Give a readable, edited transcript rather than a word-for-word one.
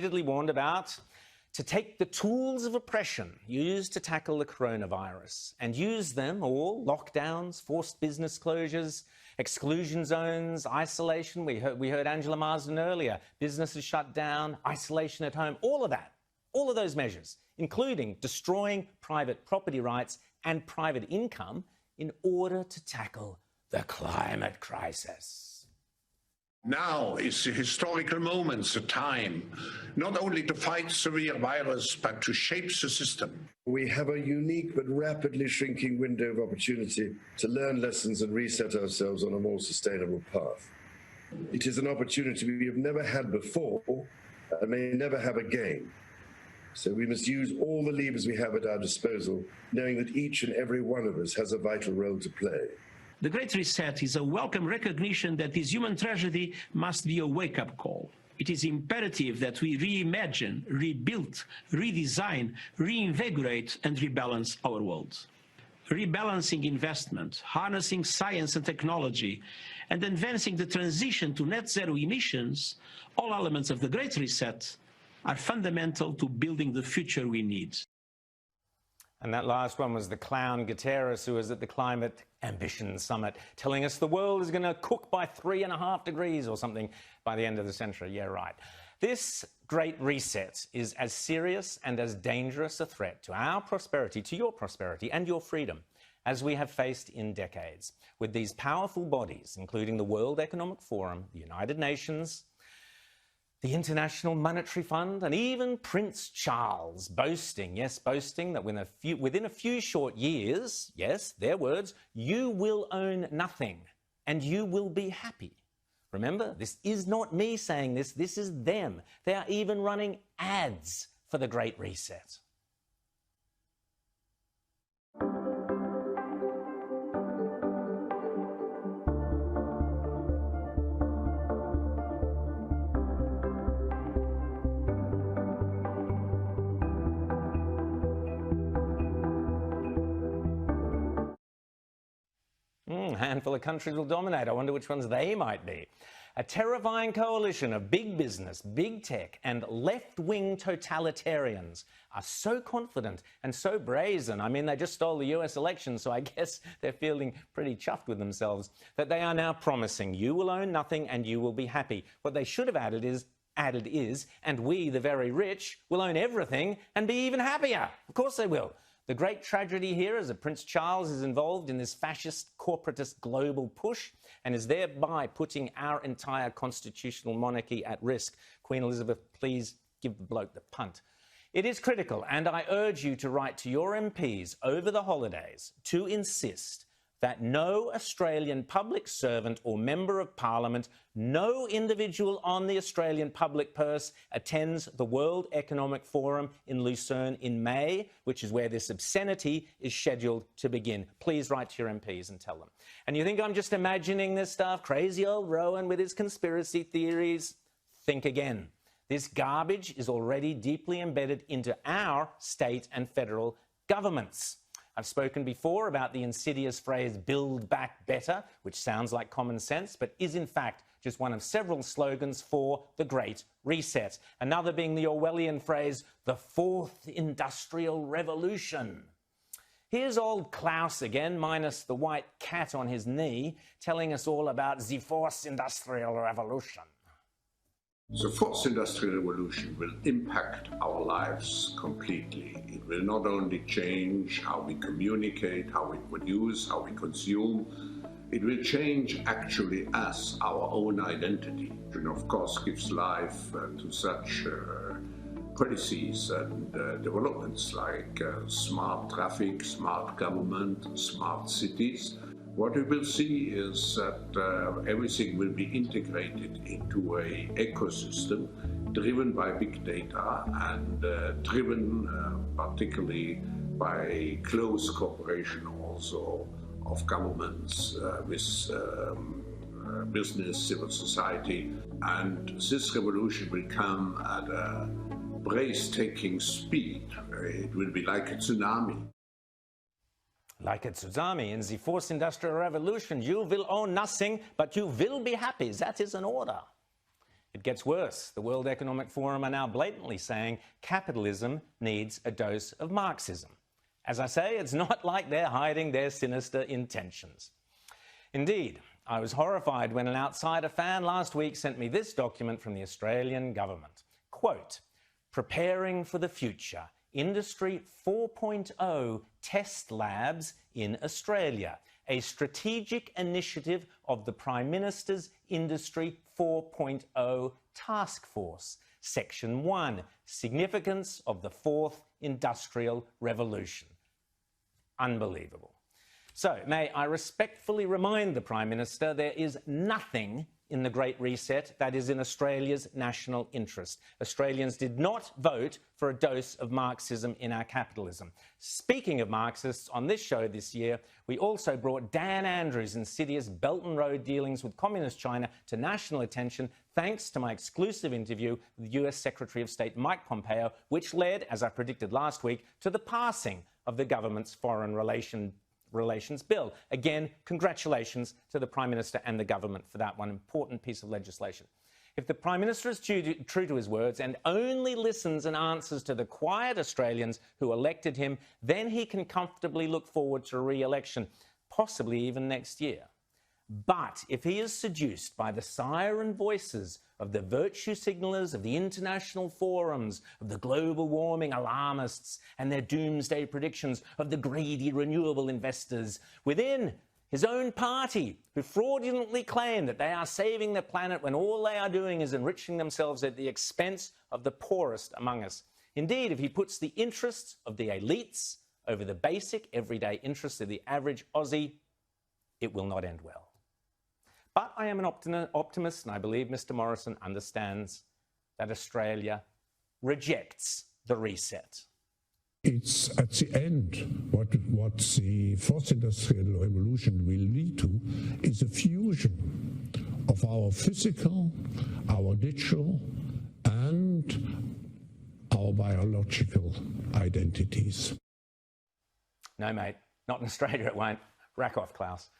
repeatedly warned about, to take the tools of oppression used to tackle the coronavirus and use them all, lockdowns, forced business closures, exclusion zones, isolation. We heard Angela Marsden earlier, businesses shut down, isolation at home, all of that, all of those measures, including destroying private property rights and private income in order to tackle the climate crisis. Now is the historical moment, the time, not only to fight severe virus, but to shape the system. We have a unique but rapidly shrinking window of opportunity to learn lessons and reset ourselves on a more sustainable path. It is an opportunity we have never had before and may never have again. So we must use all the levers we have at our disposal, knowing that each and every one of us has a vital role to play. The Great Reset is a welcome recognition that this human tragedy must be a wake-up call. It is imperative that we reimagine, rebuild, redesign, reinvigorate and rebalance our world. Rebalancing investment, harnessing science and technology, and advancing the transition to net zero emissions, all elements of the Great Reset, are fundamental to building the future we need. And that last one was the clown Guterres, who was at the Climate Ambition Summit, telling us the world is going to cook by 3.5 degrees or something by the end of the century. Yeah, right. This Great Reset is as serious and as dangerous a threat to our prosperity, to your prosperity and your freedom, as we have faced in decades, with these powerful bodies, including the World Economic Forum, the United Nations, the International Monetary Fund, and even Prince Charles boasting, yes, boasting that within a few short years, yes, their words, you will own nothing and you will be happy. Remember, this is not me saying this, this is them. They are even running ads for the Great Reset. A handful of countries will dominate. I wonder which ones they might be. A terrifying coalition of big business, big tech, and left-wing totalitarians are so confident and so brazen. I mean, they just stole the US election, so I guess they're feeling pretty chuffed with themselves, that they are now promising you will own nothing and you will be happy. What they should have added is, and we, the very rich, will own everything and be even happier. Of course they will. The great tragedy here is that Prince Charles is involved in this fascist, corporatist global push and is thereby putting our entire constitutional monarchy at risk. Queen Elizabeth, please give the bloke the punt. It is critical, and I urge you to write to your MPs over the holidays to insist that no Australian public servant or member of parliament, no individual on the Australian public purse attends the World Economic Forum in Lucerne in May, which is where this obscenity is scheduled to begin. Please write to your MPs and tell them. And you think I'm just imagining this stuff? Crazy old Rowan with his conspiracy theories? Think again. This garbage is already deeply embedded into our state and federal governments. I've spoken before about the insidious phrase, build back better, which sounds like common sense, but is in fact just one of several slogans for the Great Reset. Another being the Orwellian phrase, the fourth industrial revolution. Here's old Klaus again, minus the white cat on his knee, telling us all about the fourth industrial revolution. The fourth industrial revolution will impact our lives completely. It will not only change how we communicate, how we produce, how we consume, it will change actually us, our own identity, and of course gives life to such policies and developments like smart traffic, smart government, smart cities. What we will see is that everything will be integrated into an ecosystem driven by big data and driven particularly by close cooperation also of governments with business, civil society. And this revolution will come at a breathtaking speed. It will be like a tsunami. Like a tsunami in the fourth industrial revolution, you will own nothing, but you will be happy. That is an order. It gets worse. The World Economic Forum are now blatantly saying capitalism needs a dose of Marxism. As I say, it's not like they're hiding their sinister intentions. Indeed, I was horrified when an outsider fan last week sent me this document from the Australian government. Quote, "Preparing for the future, Industry 4.0 test labs in Australia, a strategic initiative of the Prime Minister's Industry 4.0 Task Force. Section 1, Significance of the Fourth Industrial Revolution." Unbelievable. So, may I respectfully remind the Prime Minister there is nothing in the Great Reset that is in Australia's national interest. Australians did not vote for a dose of Marxism in our capitalism. Speaking of Marxists, on this show this year, we also brought Dan Andrews' insidious Belt and Road dealings with Communist China to national attention thanks to my exclusive interview with US Secretary of State Mike Pompeo, which led, as I predicted last week, to the passing of the government's Foreign Relations Bill. Again, congratulations to the Prime Minister and the government for that one important piece of legislation. If the Prime Minister is true to his words and only listens and answers to the quiet Australians who elected him, then he can comfortably look forward to re-election, possibly even next year. But if he is seduced by the siren voices of the virtue signalers of the international forums, of the global warming alarmists and their doomsday predictions of the greedy renewable investors within his own party, who fraudulently claim that they are saving the planet when all they are doing is enriching themselves at the expense of the poorest among us. Indeed, if he puts the interests of the elites over the basic everyday interests of the average Aussie, it will not end well. But I am an optimist, and I believe Mr. Morrison understands that Australia rejects the reset. It's at the end what the fourth industrial revolution will lead to is a fusion of our physical, our digital, and our biological identities. No, mate, not in Australia it won't. Rack off, Klaus.